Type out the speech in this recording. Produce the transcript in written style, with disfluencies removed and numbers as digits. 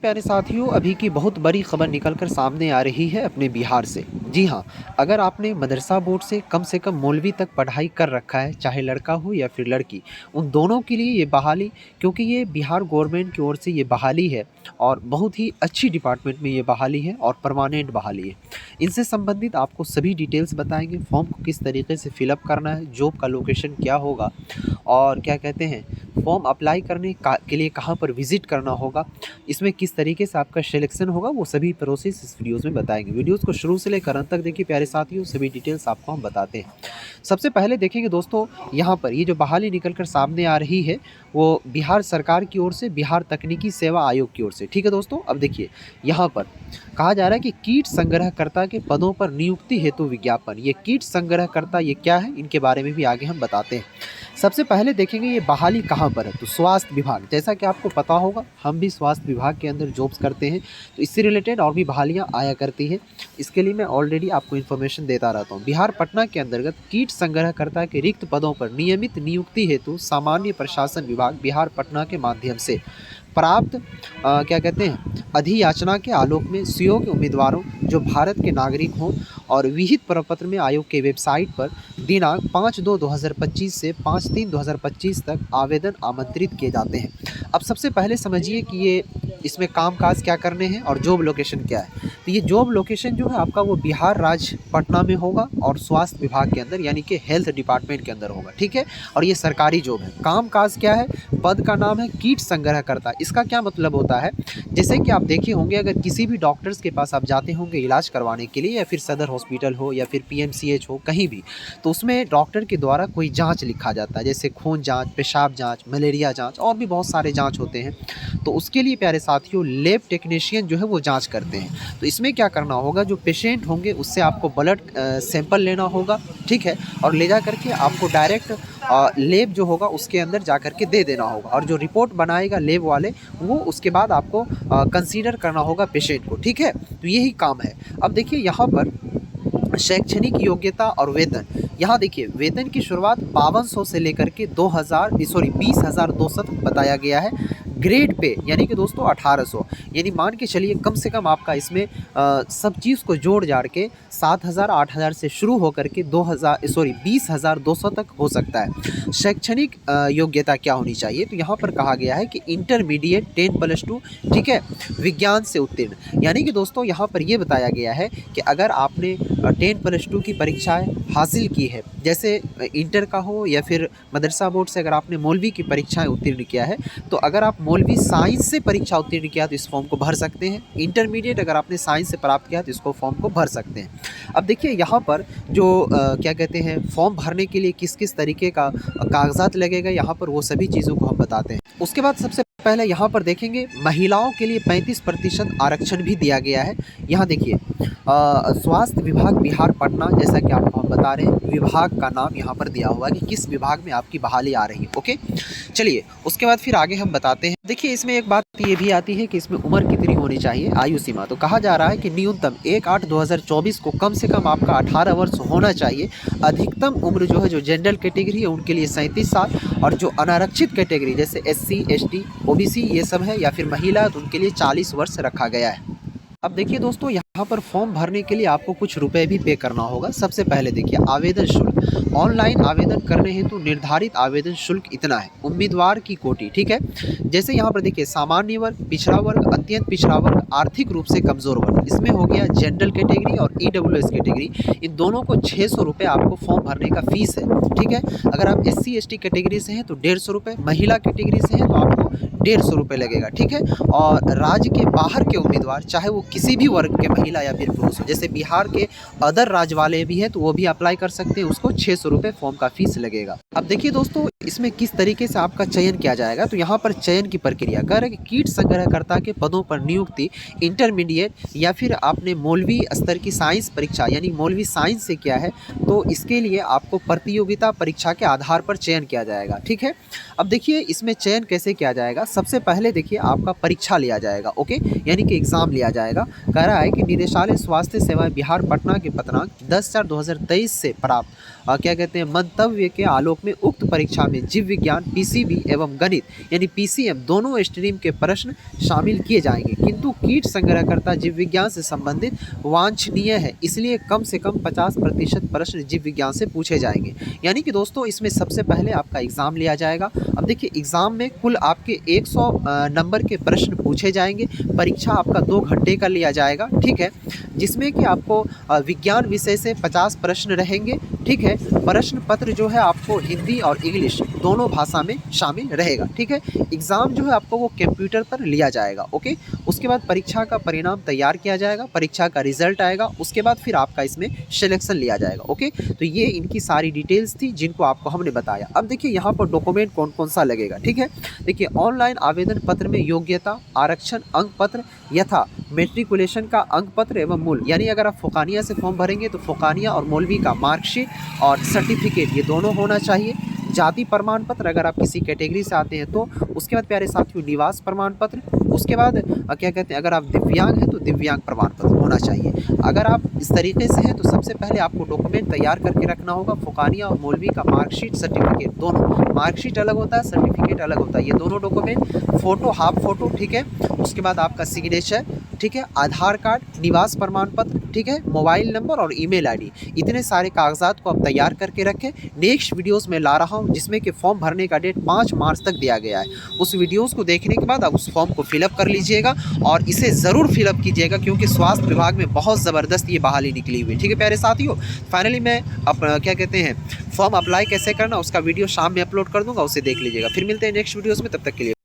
प्यारे साथियों, अभी की बहुत बड़ी खबर निकल कर सामने आ रही है अपने बिहार से। जी हाँ, अगर आपने मदरसा बोर्ड से कम मौलवी तक पढ़ाई कर रखा है, चाहे लड़का हो या फिर लड़की, उन दोनों के लिए ये बहाली, क्योंकि ये बिहार गवर्नमेंट की ओर से ये बहाली है और बहुत ही अच्छी डिपार्टमेंट में ये बहाली है और परमानेंट बहाली है। इनसे संबंधित आपको सभी डिटेल्स बताएंगे, फॉर्म को किस तरीके से फिलअप करना है, जॉब का लोकेशन क्या होगा और क्या कहते हैं, फॉर्म अप्लाई के लिए कहाँ पर विजिट करना होगा, इसमें किस तरीके से आपका सिलेक्शन होगा, वो सभी प्रोसेस इस वीडियोज़ में बताएंगे। वीडियोज़ को शुरू से लेकर अंत तक देखिए प्यारे साथियों, सभी डिटेल्स आपको हम बताते हैं। सबसे पहले देखेंगे दोस्तों, यहाँ पर ये जो बहाली निकल कर सामने आ रही है वो बिहार सरकार की ओर से, बिहार तकनीकी सेवा आयोग की ओर से। ठीक है दोस्तों, अब देखिए यहाँ पर कहा जा रहा है कि कीट संग्रहकर्ता के पदों पर नियुक्ति हेतु विज्ञापन। ये कीट संग्रहकर्ता ये क्या है, इनके बारे में भी आगे हम बताते हैं। सबसे पहले देखेंगे ये बहाली कहाँ पर है, तो स्वास्थ्य विभाग। जैसा कि आपको पता होगा, हम भी स्वास्थ्य विभाग के अंदर जॉब्स करते हैं, तो इससे रिलेटेड और भी बहालियाँ आया करती हैं। इसके लिए मैं ऑलरेडी आपको इन्फॉर्मेशन देता रहता हूँ। बिहार पटना के अंतर्गत कीट संग्रहकर्ता के रिक्त पदों पर नियमित नियुक्ति हेतु सामान्य प्रशासन विभाग बिहार पटना के माध्यम से प्राप्त क्या कहते हैं, अधियाचना के आलोक में सुयोग्य उम्मीदवारों जो भारत के नागरिक हों और विहित प्रपत्र में आयोग के वेबसाइट पर दिनांक 5/2/2025 से 5/3/2025 तक आवेदन आमंत्रित किए जाते हैं। अब सबसे पहले समझिए कि ये इसमें कामकाज क्या करने हैं और जॉब लोकेशन क्या है। तो ये जॉब लोकेशन जो है आपका वो बिहार राज्य पटना में होगा और स्वास्थ्य विभाग के अंदर, यानी कि हेल्थ डिपार्टमेंट के अंदर होगा। ठीक है, और ये सरकारी जॉब है। कामकाज क्या है, पद का नाम है कीट संग्रहकर्ता। इसका क्या मतलब होता है, जैसे कि आप देखे होंगे, अगर किसी भी डॉक्टर्स के पास आप जाते होंगे इलाज करवाने के लिए, या फिर सदर हॉस्पिटल हो या फिर पीएमसीएच हो, कहीं भी, तो उसमें डॉक्टर के द्वारा कोई जांच लिखा जाता है, जैसे खून जांच, पेशाब जांच, मलेरिया जांच और भी बहुत सारे जांच होते हैं। तो उसके लिए प्यारे साथियों लैब टेक्नीशियन जो है वो जांच करते हैं। तो इसमें क्या करना होगा, जो पेशेंट होंगे उससे आपको ब्लड सैंपल लेना होगा। ठीक है, और ले जा करके आपको डायरेक्ट लैब जो होगा उसके अंदर जा करके दे देना होगा, और जो रिपोर्ट बनाएगा लैब वाले, वो उसके बाद आपको कंसीडर करना होगा पेशेंट को। ठीक है, तो यही काम है। अब देखिए यहाँ पर शैक्षणिक योग्यता और वेतन। यहाँ देखिए वेतन की शुरुआत 5200 से लेकर के 20,200 तक बताया गया है। ग्रेड पे यानी कि दोस्तों 1800, यानी मान के चलिए कम से कम आपका इसमें सब चीज़ को जोड़ जाड़ के 7,000 8,000 से शुरू होकर के 20,200 तक हो सकता है। शैक्षणिक योग्यता क्या होनी चाहिए, तो यहाँ पर कहा गया है कि इंटरमीडिएट 10+2, ठीक है, विज्ञान से उत्तीर्ण। यानी कि दोस्तों यहाँ पर ये बताया गया है कि अगर आपने 10+2 की परीक्षाएं हासिल की है, जैसे इंटर का हो या फिर मदरसा बोर्ड से अगर आपने मौलवी की परीक्षाएं उत्तीर्ण किया है, तो अगर आप मौलवी साइंस से परीक्षा उत्तीर्ण किया तो इस फॉर्म को भर सकते हैं। इंटरमीडिएट अगर आपने साइंस से प्राप्त किया तो इसको फॉर्म को भर सकते हैं। अब देखिए यहाँ पर जो क्या कहते हैं, फॉर्म भरने के लिए किस किस तरीके का कागजात लगेगा, यहाँ पर वो सभी चीज़ों को हम बताते हैं। उसके बाद सबसे पहले यहाँ पर देखेंगे महिलाओं के लिए 35% आरक्षण भी दिया गया है। यहाँ देखिए स्वास्थ्य विभाग बिहार पटना, जैसा कि आपको हम बता रहे हैं, विभाग का नाम यहाँ पर दिया हुआ है कि किस विभाग में आपकी बहाली आ रही है। ओके, चलिए उसके बाद फिर आगे हम बताते हैं। देखिए इसमें एक बात ये भी आती है कि इसमें उम्र कितनी होनी चाहिए, आयु सीमा। तो कहा जा रहा है कि न्यूनतम 1/8/2024 को कम से कम आपका 18 वर्ष होना चाहिए। अधिकतम उम्र जो है, जो जनरल कैटेगरी है उनके लिए 37 साल, और जो अनारक्षित कैटेगरी जैसे SC ST OBC ये सब है, या फिर महिला, तो उनके लिए 40 वर्ष रखा गया है। अब देखिए दोस्तों, यहाँ पर फॉर्म भरने के लिए आपको कुछ रुपए भी पे करना होगा। सबसे पहले देखिए आवेदन शुल्क। ऑनलाइन आवेदन करने हेतु निर्धारित आवेदन शुल्क इतना है। उम्मीदवार की कोटि, ठीक है, जैसे यहाँ पर देखिए सामान्य वर्ग, पिछड़ा वर्ग, अत्यंत पिछड़ा वर्ग, आर्थिक रूप से कमजोर वर्ग, इसमें हो गया जनरल कैटेगरी और EWS कैटेगरी। इन दोनों को 600 रुपये आपको फॉर्म भरने का फीस है। ठीक है, अगर आप SC ST कैटेगरी से हैं तो 150 रुपये, महिला कैटेगरी से हैं तो आपको 150 रुपये लगेगा। ठीक है, और राज्य के बाहर के उम्मीदवार, चाहे वो किसी भी वर्ग के महिला या फिर पुरुष हो, जैसे बिहार के अदर राज्य वाले भी हैं तो वो भी अप्लाई कर सकते हैं, उसको 600 रुपये फॉर्म का फीस लगेगा। अब देखिए दोस्तों, इसमें किस तरीके से आपका चयन किया जाएगा, तो यहाँ पर चयन की प्रक्रिया कह रहे हैं कि कीट संग्रहकर्ता के पदों पर नियुक्ति इंटरमीडिएट या फिर आपने मौलवी स्तर की साइंस परीक्षा, यानी मौलवी साइंस से किया है, तो इसके लिए आपको प्रतियोगिता परीक्षा के आधार पर चयन किया जाएगा। ठीक है, अब देखिए इसमें चयन कैसे किया जाएगा। सबसे पहले देखिए आपका परीक्षा लिया जाएगा। ओके, यानी कि एग्ज़ाम लिया जाएगा। कह रहा है कि निदेशालय स्वास्थ्य सेवाएं बिहार पटना के पत्रांक 10/4/2023 से प्राप्त क्या कहते हैं मंतव्य के आलोक में उक्त परीक्षा में जीव विज्ञान, पीसीबी एवं गणित यानी पीसीएम दोनों स्ट्रीम के प्रश्न शामिल किए जाएंगे, किंतु कीट संग्रहकर्ता जीव विज्ञान से संबंधित वांछनीय है, इसलिए कम से कम 50% प्रश्न जीव विज्ञान से पूछे जाएंगे। यानी कि दोस्तों इसमें सबसे पहले आपका एग्ज़ाम लिया जाएगा। अब देखिए एग्ज़ाम में कुल आपके 100 नंबर के प्रश्न पूछे जाएंगे। परीक्षा आपका 2 घंटे का लिया जाएगा, ठीक है, जिसमें कि आपको विज्ञान विषय से 50 प्रश्न रहेंगे, ठीक है। प्रश्न पत्र जो है आपको हिंदी और इंग्लिश दोनों भाषा में शामिल रहेगा, ठीक है। एग्ज़ाम जो है आपको वो कंप्यूटर पर लिया जाएगा, ओके। उसके बाद परीक्षा का परिणाम तैयार किया जाएगा, परीक्षा का रिजल्ट आएगा, उसके बाद फिर आपका इसमें सिलेक्शन लिया जाएगा, ओके। तो ये इनकी सारी डिटेल्स थी जिनको आपको हमने बताया। अब देखिए यहाँ पर डॉक्यूमेंट कौन कौन सा लगेगा, ठीक है। देखिए ऑनलाइन आवेदन पत्र में योग्यता, आरक्षण अंक पत्र यथा मेट्रिकुलेशन का अंक पत्र एवं मूल, यानी अगर आप फोकानिया से फॉर्म भरेंगे तो फोकानिया और मौलवी का मार्कशीट और सर्टिफिकेट ये दोनों होना चाहिए। जाति प्रमाण पत्र अगर आप किसी कैटेगरी से आते हैं तो, उसके बाद प्यारे साथियों निवास प्रमाण पत्र, उसके बाद क्या कहते हैं अगर आप दिव्यांग हैं तो दिव्यांग प्रमाण पत्र होना चाहिए। अगर आप इस तरीके से हैं तो सबसे पहले आपको डॉक्यूमेंट तैयार करके रखना होगा। फोकानिया और मौलवी का मार्कशीट, सर्टिफिकेट दोनों, मार्कशीट अलग होता है, सर्टिफिकेट अलग होता है, ये दोनों डॉक्यूमेंट, फ़ोटो, हाफ फ़ोटो, ठीक है। उसके बाद आपका सिग्नेचर, ठीक है, आधार कार्ड, निवास प्रमाण पत्र, ठीक है, मोबाइल नंबर और ईमेल आईडी, इतने सारे कागजात को आप तैयार करके रखें। नेक्स्ट वीडियोस में ला रहा हूं जिसमें कि फॉर्म भरने का डेट 5 मार्च तक दिया गया है। उस वीडियोस को देखने के बाद आप उस फॉर्म को फिलअप कर लीजिएगा और इसे ज़रूर फिलअप कीजिएगा क्योंकि स्वास्थ्य विभाग में बहुत ज़बरदस्त ये बहाली निकली हुई है, ठीक है प्यारे साथियों। फाइनली मैं क्या कहते हैं फॉर्म अप्लाई कैसे करना उसका वीडियो शाम में अपलोड कर दूँगा, उसे देख लीजिएगा। फिर मिलते हैं नेक्स्ट वीडियोज़ में, तब तक के लिए।